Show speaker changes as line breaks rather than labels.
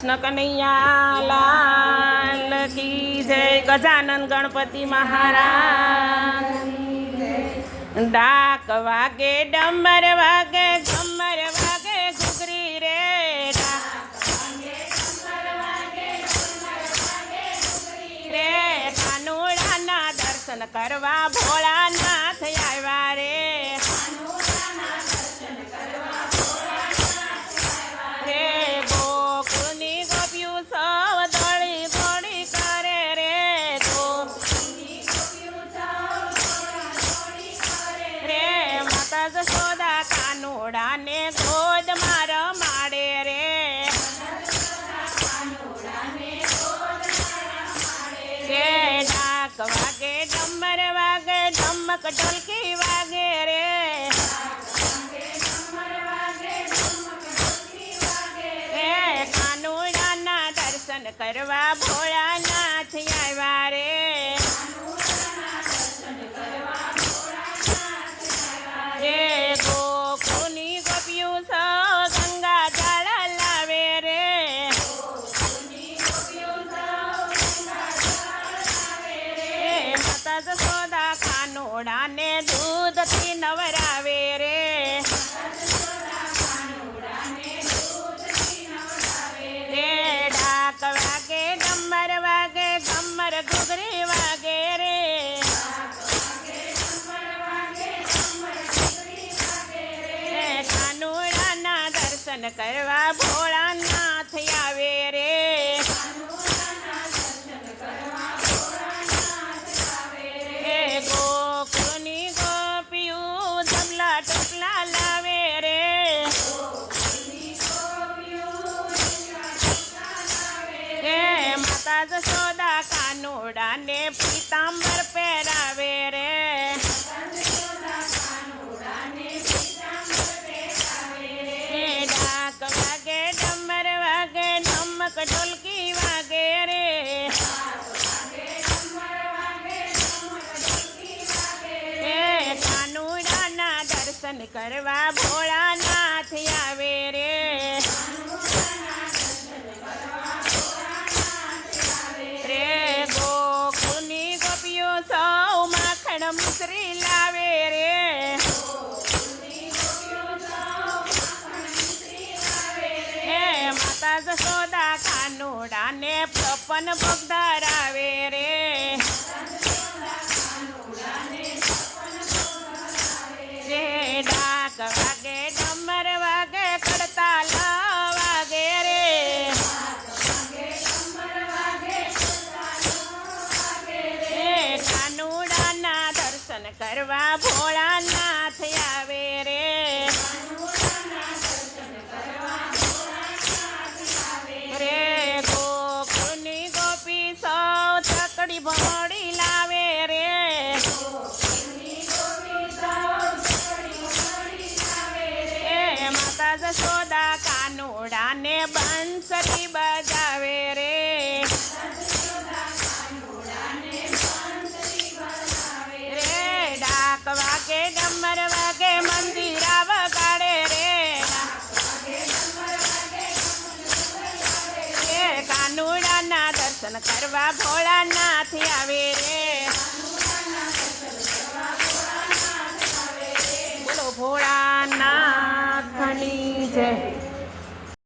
कृष्ण कन्हैया लाल की जय। गजानन गणपति महाराज। डाक वागे डमर वागे झमर वागे घुघरी रे। रे कानुड़ाना दर्शन करवा भोळानाथ आव्या रे। जशोदा कानुडाने गोद मार माडे रे। रे डाक वागे डमर वागे ढमक ढोलकी वागे रे। रे कानुडाना दर्शन करवा भोळानाथ आव्या रे। गंगा जल लावे रे। माता जशोदा कानुडाने दूध थी नवरावे रे। रे डाक वागे डमर वागे घमर घुघरी वागे रे। दर्शन करवा भोळानाथ आवे रे। गोकुळनी गोपियू धमला टोपला लावे रे। माता जशोदा कानुडाने पीतांबर पेरावे रे। ढोलकी वागे रे। कानुडाना दर्शन करवा भोळानाथ आवे रे। रे गोकुळनी गोपियो सौ माखण मिश्री लावे रे। माता जशोदा कानुडाने प्रपन भोगधरावे रे। रे डाक वागे डमर वागे कड़ताल वागे रे। कानुडाना दर्शन करवा भोळानाथ आवे रे। चकड़ी भोड़ी लावे रे। माता जशोदा कानुडाने बंसरी बजावे रे। रे डाक वागे डमर वागे मंदिरा वगाड़े रे। कानुडाना दर्शन करवा भोळानाथ आवे रे। बोलो भोळानाथ की जय।